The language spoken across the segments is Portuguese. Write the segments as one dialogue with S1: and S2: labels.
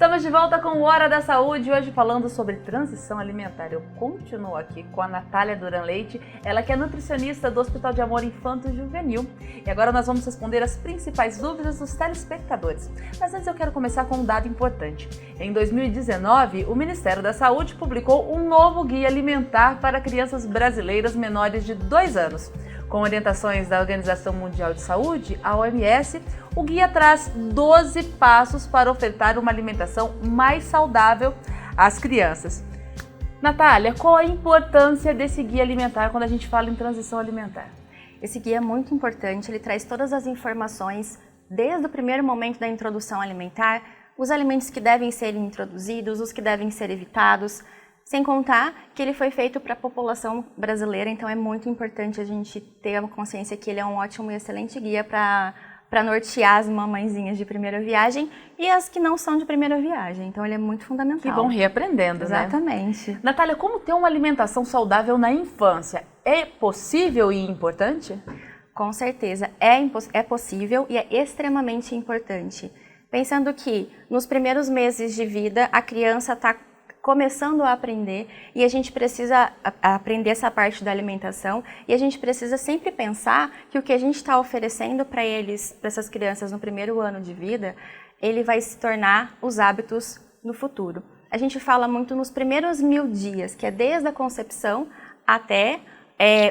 S1: Estamos de volta com o Hora da Saúde, hoje falando sobre transição alimentar. Eu continuo aqui com a Natália Duran Leite, ela que é nutricionista do Hospital de Amor Infanto Juvenil. E agora nós vamos responder as principais dúvidas dos telespectadores. Mas antes eu quero começar com um dado importante. Em 2019, o Ministério da Saúde publicou um novo guia alimentar para crianças brasileiras menores de 2 anos. Com orientações da Organização Mundial de Saúde, a OMS, o guia traz 12 passos para ofertar uma alimentação mais saudável às crianças. Natália, qual a importância desse guia alimentar quando a gente fala em transição alimentar?
S2: Esse guia é muito importante, ele traz todas as informações, desde o primeiro momento da introdução alimentar, os alimentos que devem ser introduzidos, os que devem ser evitados, sem contar que ele foi feito para a população brasileira, então é muito importante a gente ter a consciência que ele é um ótimo e excelente guia para nortear as mamãezinhas de primeira viagem e as que não são de primeira viagem, então ele é muito fundamental.
S1: Que vão reaprendendo,
S2: Exatamente.
S1: Né? Natália, como ter uma alimentação saudável na infância? É possível e importante?
S2: Com certeza, é possível e é extremamente importante. Pensando que nos primeiros meses de vida a criança está começando a aprender e a gente precisa aprender essa parte da alimentação e a gente precisa sempre pensar que o que a gente está oferecendo para eles, para essas crianças no primeiro ano de vida, ele vai se tornar os hábitos no futuro. A gente fala muito nos primeiros 1000 dias, que é desde a concepção até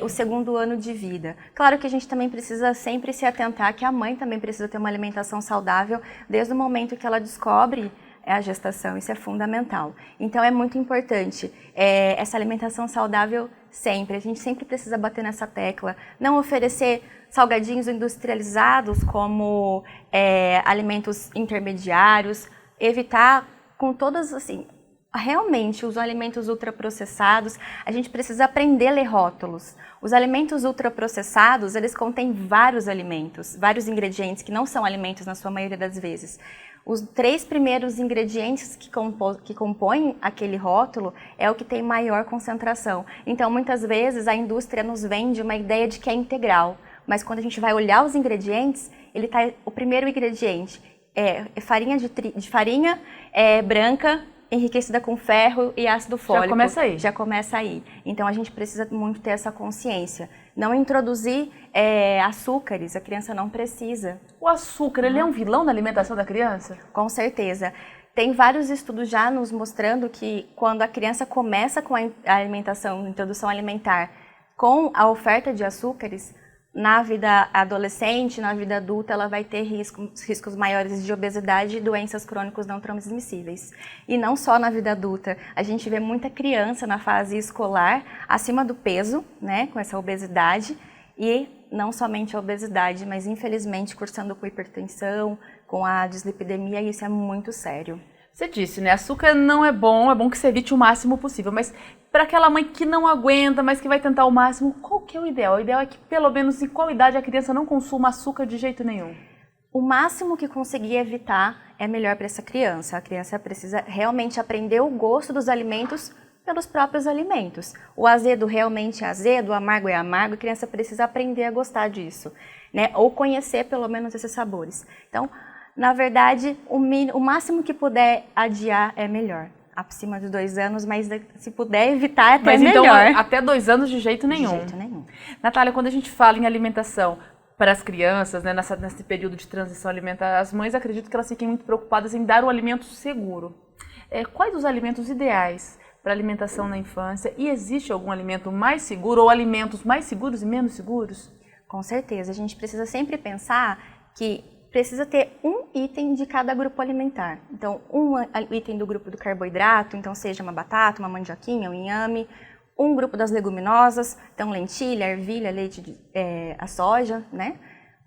S2: o segundo ano de vida. Claro que a gente também precisa sempre se atentar que a mãe também precisa ter uma alimentação saudável desde o momento que ela descobre a gestação, isso é fundamental. Então é muito importante essa alimentação saudável sempre, a gente sempre precisa bater nessa tecla, não oferecer salgadinhos industrializados como alimentos intermediários, evitar com todas assim, realmente os alimentos ultraprocessados, a gente precisa aprender a ler rótulos. Os alimentos ultraprocessados, eles contêm vários alimentos, vários ingredientes que não são alimentos na sua maioria das vezes. Os 3 primeiros ingredientes que compõem aquele rótulo é o que tem maior concentração. Então, muitas vezes, a indústria nos vende uma ideia de que é integral, mas quando a gente vai olhar os ingredientes, o primeiro ingrediente é farinha farinha branca, enriquecida com ferro e ácido fólico.
S1: Já começa aí.
S2: Já começa aí. Então, a gente precisa muito ter essa consciência. Não introduzir açúcares, a criança não precisa.
S1: O açúcar, ele é um vilão na alimentação da criança?
S2: Com certeza. Tem vários estudos já nos mostrando que quando a criança começa com a alimentação, introdução alimentar, com a oferta de açúcares, na vida adolescente, na vida adulta, ela vai ter riscos maiores de obesidade e doenças crônicas não transmissíveis. E não só na vida adulta, a gente vê muita criança na fase escolar acima do peso, né, com essa obesidade, e não somente a obesidade, mas infelizmente cursando com hipertensão, com a dislipidemia, e isso é muito sério.
S1: Você disse, né? Açúcar não é bom que você evite o máximo possível, mas para aquela mãe que não aguenta, mas que vai tentar o máximo, qual que é o ideal? O ideal é que pelo menos em qual idade a criança não consuma açúcar de jeito nenhum?
S2: O máximo que conseguir evitar é melhor para essa criança. A criança precisa realmente aprender o gosto dos alimentos pelos próprios alimentos. O azedo realmente é azedo, o amargo é amargo, a criança precisa aprender a gostar disso, né? Ou conhecer pelo menos esses sabores. Então, na verdade, o máximo que puder adiar é melhor. Acima de 2 anos, mas se puder evitar, até melhor.
S1: Então, até 2 anos de jeito nenhum.
S2: De jeito nenhum.
S1: Natália, quando a gente fala em alimentação para as crianças, né, nesse período de transição alimentar, as mães acredito que elas fiquem muito preocupadas em dar um alimento seguro. Quais os alimentos ideais para alimentação na infância? E existe algum alimento mais seguro ou alimentos mais seguros e menos seguros?
S2: Com certeza. A gente precisa sempre pensar que precisa ter um item de cada grupo alimentar. Então, um item do grupo do carboidrato, então seja uma batata, uma mandioquinha, um inhame. Um grupo das leguminosas, então lentilha, ervilha, a soja, né?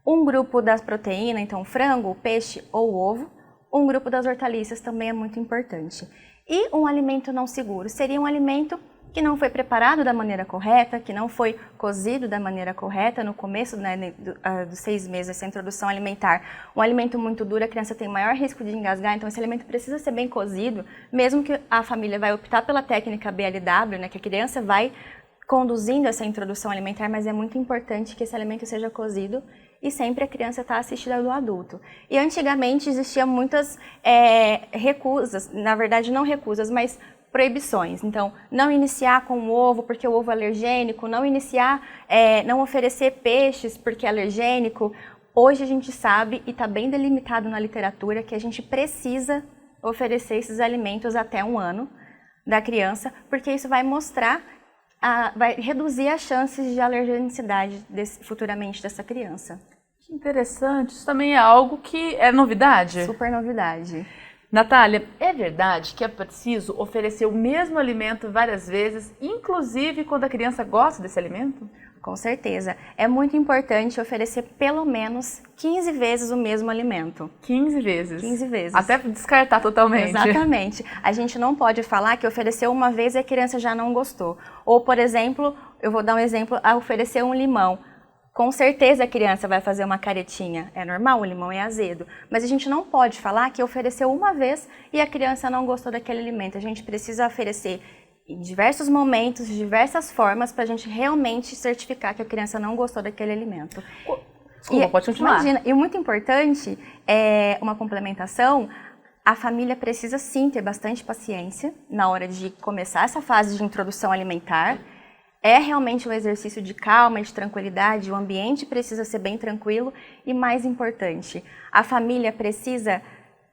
S2: Um grupo das proteínas, então frango, peixe ou ovo. Um grupo das hortaliças também é muito importante. E um alimento não seguro seria um alimento que não foi preparado da maneira correta, que não foi cozido da maneira correta no começo, né, dos 6 meses dessa introdução alimentar. Um alimento muito duro, a criança tem maior risco de engasgar, então esse alimento precisa ser bem cozido, mesmo que a família vai optar pela técnica BLW, né, que a criança vai conduzindo essa introdução alimentar, mas é muito importante que esse alimento seja cozido e sempre a criança está assistida do adulto. E antigamente existiam muitas recusas, na verdade não recusas, mas proibições. Então, não iniciar com o ovo porque o ovo é alergênico, não oferecer peixes porque é alergênico. Hoje a gente sabe, e está bem delimitado na literatura, que a gente precisa oferecer esses alimentos até 1 ano da criança, porque isso vai vai reduzir as chances de alergenicidade futuramente dessa criança.
S1: Que interessante, isso também é algo que é novidade?
S2: Super novidade.
S1: Natália, é verdade que é preciso oferecer o mesmo alimento várias vezes, inclusive quando a criança gosta desse alimento?
S2: Com certeza. É muito importante oferecer pelo menos 15 vezes o mesmo alimento.
S1: 15 vezes?
S2: 15 vezes.
S1: Até descartar totalmente.
S2: Exatamente. A gente não pode falar que ofereceu uma vez e a criança já não gostou. Ou, por exemplo, eu vou dar um exemplo, oferecer um limão. Com certeza a criança vai fazer uma caretinha. É normal, o limão é azedo. Mas a gente não pode falar que ofereceu uma vez e a criança não gostou daquele alimento. A gente precisa oferecer em diversos momentos, de diversas formas, para a gente realmente certificar que a criança não gostou daquele alimento.
S1: Desculpa, pode continuar.
S2: Imagina, e muito importante, uma complementação, a família precisa sim ter bastante paciência na hora de começar essa fase de introdução alimentar. É realmente um exercício de calma, de tranquilidade, o ambiente precisa ser bem tranquilo e, mais importante, a família precisa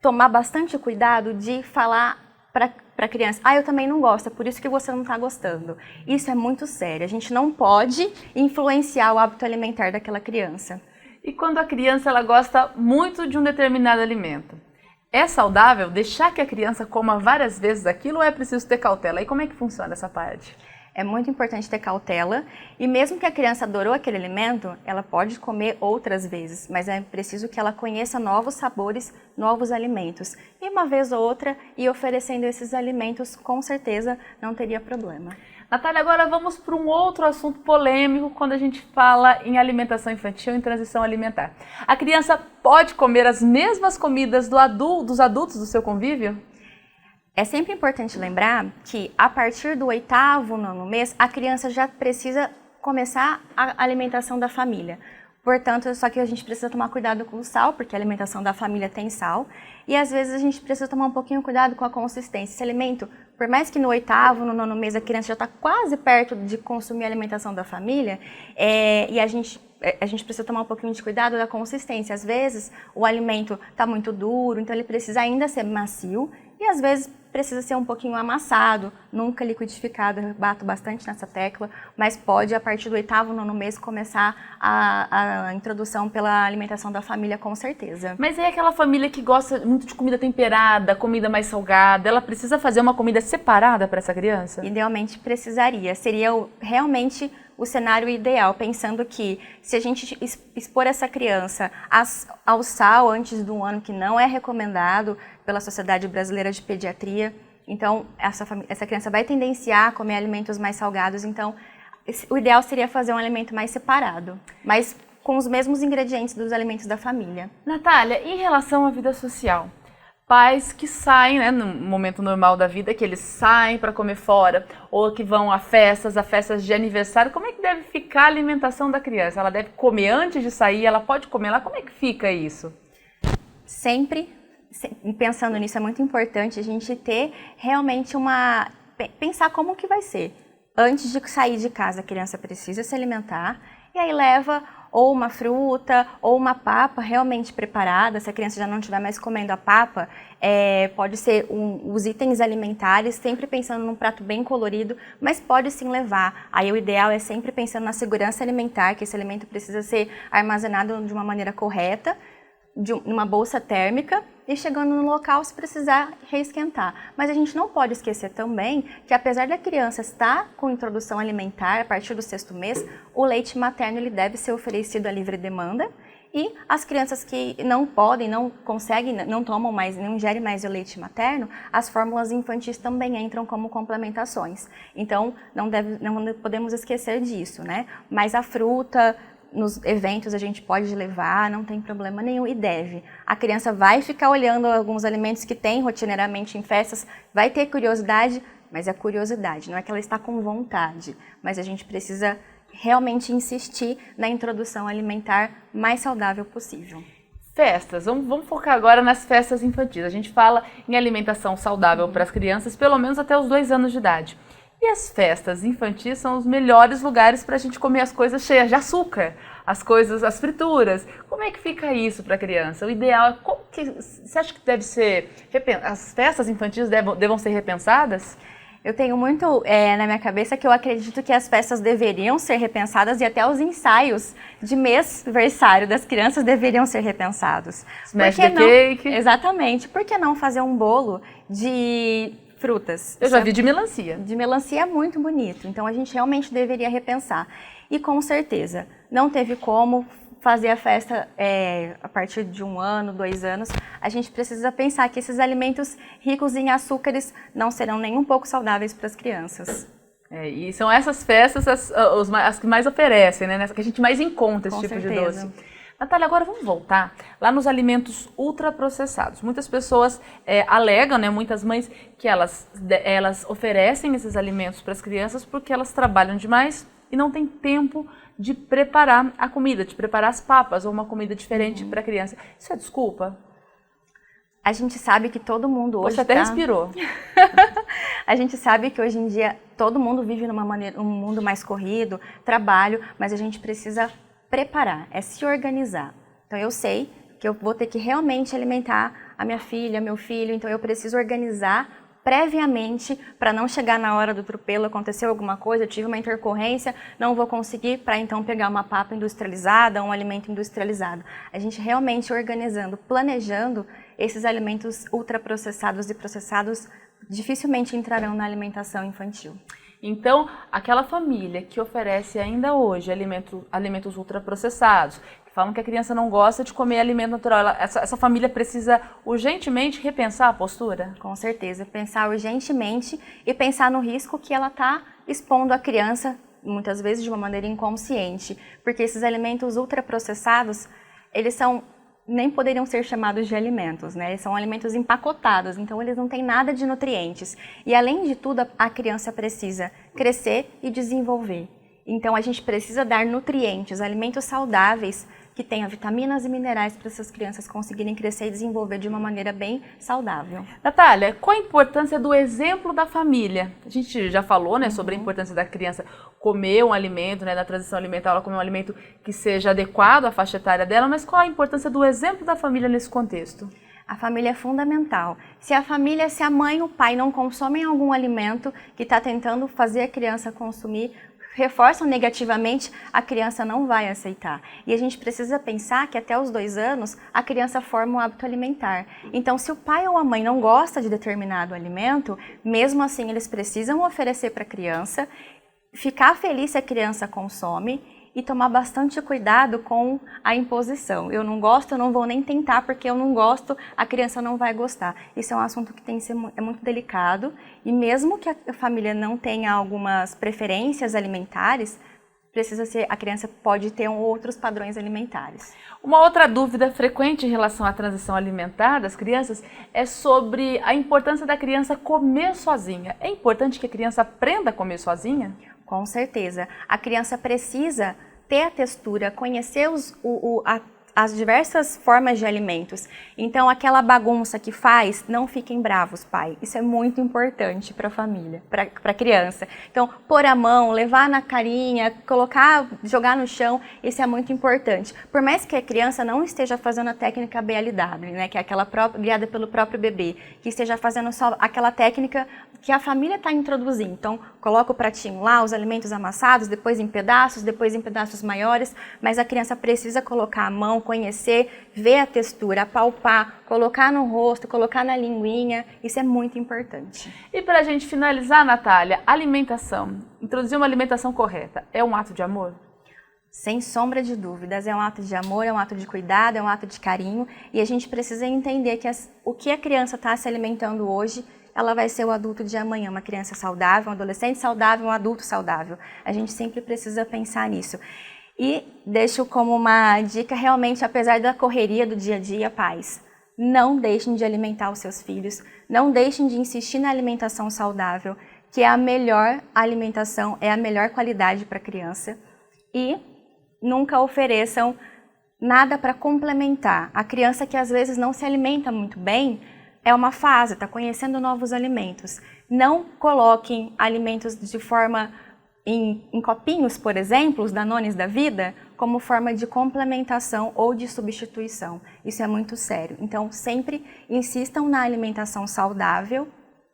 S2: tomar bastante cuidado de falar para a criança, eu também não gosto, é por isso que você não está gostando. Isso é muito sério, a gente não pode influenciar o hábito alimentar daquela criança.
S1: E quando a criança ela gosta muito de um determinado alimento, é saudável deixar que a criança coma várias vezes aquilo ou é preciso ter cautela? E como é que funciona essa parte?
S2: É muito importante ter cautela e mesmo que a criança adorou aquele alimento, ela pode comer outras vezes, mas é preciso que ela conheça novos sabores, novos alimentos. E uma vez ou outra, ir oferecendo esses alimentos, com certeza não teria problema.
S1: Natália, agora vamos para um outro assunto polêmico quando a gente fala em alimentação infantil e transição alimentar. A criança pode comer as mesmas comidas dos adultos do seu convívio?
S2: É sempre importante lembrar que a partir do 8º, 9º mês, a criança já precisa começar a alimentação da família. Portanto, só que a gente precisa tomar cuidado com o sal, porque a alimentação da família tem sal. E às vezes a gente precisa tomar um pouquinho cuidado com a consistência. Esse alimento, por mais que no 8º, no 9º mês a criança já está quase perto de consumir a alimentação da família, e a gente precisa tomar um pouquinho de cuidado da consistência. Às vezes o alimento está muito duro, então ele precisa ainda ser macio. E às vezes precisa ser um pouquinho amassado, nunca liquidificado, eu bato bastante nessa tecla, mas pode, a partir do 8º, 9º mês, começar a introdução pela alimentação da família, com certeza.
S1: Mas é aquela família que gosta muito de comida temperada, comida mais salgada, ela precisa fazer uma comida separada para essa criança?
S2: Idealmente precisaria, seria realmente o cenário ideal, pensando que se a gente expor essa criança ao sal antes do 1 ano, que não é recomendado pela Sociedade Brasileira de Pediatria, então essa criança vai tendenciar a comer alimentos mais salgados, então o ideal seria fazer um alimento mais separado, mas com os mesmos ingredientes dos alimentos da família.
S1: Natália, em relação à vida social, pais que saem, no momento normal da vida, que eles saem para comer fora, ou que vão a festas de aniversário, como é que deve ficar a alimentação da criança? Ela deve comer antes de sair? Ela pode comer lá? Como é que fica isso?
S2: Sempre, pensando nisso, é muito importante a gente ter realmente pensar como que vai ser. Antes de sair de casa, a criança precisa se alimentar, e aí leva ou uma fruta, ou uma papa realmente preparada. Se a criança já não estiver mais comendo a papa, pode ser os itens alimentares, sempre pensando num prato bem colorido, mas pode sim levar. Aí o ideal é sempre pensando na segurança alimentar, que esse alimento precisa ser armazenado de uma maneira correta, numa bolsa térmica, e chegando no local, se precisar, reesquentar. Mas a gente não pode esquecer também que, apesar da criança estar com introdução alimentar a partir do 6º mês, o leite materno ele deve ser oferecido à livre demanda, e as crianças que não podem, não conseguem, não tomam mais, não ingerem mais o leite materno, as fórmulas infantis também entram como complementações. Então, não podemos esquecer disso, né? Mas a fruta, nos eventos a gente pode levar, não tem problema nenhum e deve. A criança vai ficar olhando alguns alimentos que tem rotineiramente em festas, vai ter curiosidade, mas é curiosidade, não é que ela está com vontade, mas a gente precisa realmente insistir na introdução alimentar mais saudável possível.
S1: Festas, vamos focar agora nas festas infantis. A gente fala em alimentação saudável para as crianças, pelo menos até os 2 anos de idade. E as festas infantis são os melhores lugares para a gente comer as coisas cheias de açúcar, as frituras. Como é que fica isso para a criança? O ideal é, você acha que deve ser, as festas infantis devam ser repensadas?
S2: Eu tenho muito na minha cabeça que eu acredito que as festas deveriam ser repensadas e até os ensaios de mêsversário das crianças deveriam ser repensados.
S1: Smash the cake.
S2: Exatamente. Por que não fazer um bolo de frutas?
S1: Eu já vi de melancia.
S2: De melancia é muito bonito, então a gente realmente deveria repensar. E com certeza, não teve como fazer a festa a partir de 1 ano, 2 anos, a gente precisa pensar que esses alimentos ricos em açúcares não serão nem um pouco saudáveis para as crianças.
S1: E são essas festas as que mais oferecem, né? Que a gente mais encontra esse tipo de doce. Natália, agora vamos voltar lá nos alimentos ultraprocessados. Muitas pessoas alegam, né, muitas mães, que elas oferecem esses alimentos para as crianças porque elas trabalham demais e não têm tempo de preparar a comida, de preparar as papas ou uma comida diferente para a criança. Isso é desculpa?
S2: A gente sabe que todo mundo hoje
S1: Você até respirou.
S2: A gente sabe que hoje em dia todo mundo vive num mundo mais corrido, trabalho, mas a gente precisa preparar, se organizar. Então eu sei que eu vou ter que realmente alimentar a minha filha, meu filho, então eu preciso organizar previamente para não chegar na hora do atropelo, aconteceu alguma coisa, eu tive uma intercorrência, não vou conseguir para então pegar uma papa industrializada, um alimento industrializado. A gente realmente organizando, planejando, esses alimentos ultraprocessados e processados dificilmente entrarão na alimentação infantil.
S1: Então, aquela família que oferece ainda hoje alimentos ultraprocessados, que falam que a criança não gosta de comer alimento natural, essa família precisa urgentemente repensar a postura?
S2: Com certeza, pensar urgentemente e pensar no risco que ela está expondo a criança, muitas vezes de uma maneira inconsciente, porque esses alimentos ultraprocessados, eles nem poderiam ser chamados de alimentos, né? Eles são alimentos empacotados, então eles não têm nada de nutrientes. E além de tudo, a criança precisa crescer e desenvolver. Então a gente precisa dar nutrientes, alimentos saudáveis, que tenham vitaminas e minerais para essas crianças conseguirem crescer e desenvolver de uma maneira bem saudável.
S1: Natália, qual a importância do exemplo da família? A gente já falou, né, sobre a importância da criança comer um alimento, né, da transição alimentar, ela comer um alimento que seja adequado à faixa etária dela, mas qual a importância do exemplo da família nesse contexto?
S2: A família é fundamental. Se a mãe e o pai não consomem algum alimento que está tentando fazer a criança consumir, reforçam negativamente, a criança não vai aceitar. E a gente precisa pensar que até os 2 anos, a criança forma um hábito alimentar. Então, se o pai ou a mãe não gosta de determinado alimento, mesmo assim eles precisam oferecer para a criança, ficar feliz se a criança consome e tomar bastante cuidado com a imposição. Eu não gosto, eu não vou nem tentar porque eu não gosto, a criança não vai gostar. Isso é um assunto que é muito delicado e mesmo que a família não tenha algumas preferências alimentares, a criança pode ter outros padrões alimentares.
S1: Uma outra dúvida frequente em relação à transição alimentar das crianças é sobre a importância da criança comer sozinha. É importante que a criança aprenda a comer sozinha?
S2: Com certeza. A criança precisa ter a textura, conhecer as diversas formas de alimentos. Então, aquela bagunça que faz, não fiquem bravos, pai. Isso é muito importante para a família, para a criança. Então, pôr a mão, levar na carinha, jogar no chão, isso é muito importante. Por mais que a criança não esteja fazendo a técnica BLW, né, que é aquela guiada pelo próprio bebê, que esteja fazendo só aquela técnica que a família está introduzindo. Então, coloca o pratinho lá, os alimentos amassados, depois em pedaços maiores, mas a criança precisa colocar a mão, conhecer, ver a textura, apalpar, colocar no rosto, colocar na linguinha, isso é muito importante.
S1: E para a gente finalizar, Natália, alimentação, introduzir uma alimentação correta, é um ato de amor?
S2: Sem sombra de dúvidas, é um ato de amor, é um ato de cuidado, é um ato de carinho, e a gente precisa entender que o que a criança está se alimentando hoje, ela vai ser o adulto de amanhã, uma criança saudável, um adolescente saudável, um adulto saudável. A gente sempre precisa pensar nisso. E deixo como uma dica, realmente, apesar da correria do dia a dia, pais, não deixem de alimentar os seus filhos, não deixem de insistir na alimentação saudável, que é a melhor alimentação, é a melhor qualidade para a criança. E nunca ofereçam nada para complementar. A criança que às vezes não se alimenta muito bem, é uma fase, está conhecendo novos alimentos. Não coloquem alimentos de forma em copinhos, por exemplo, os Danones da vida, como forma de complementação ou de substituição. Isso é muito sério. Então, sempre insistam na alimentação saudável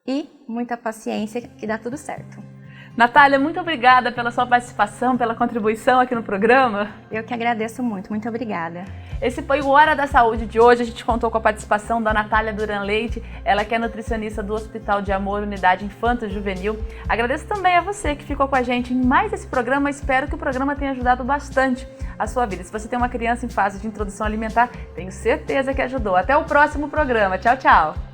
S2: e muita paciência, que dá tudo certo.
S1: Natália, muito obrigada pela sua participação, pela contribuição aqui no programa.
S2: Eu que agradeço muito. Muito obrigada.
S1: Esse foi o Hora da Saúde de hoje. A gente contou com a participação da Natália Duran Leite, ela que é nutricionista do Hospital de Amor, Unidade Infanto-Juvenil. Agradeço também a você que ficou com a gente em mais esse programa. Espero que o programa tenha ajudado bastante a sua vida. Se você tem uma criança em fase de introdução alimentar, tenho certeza que ajudou. Até o próximo programa. Tchau, tchau!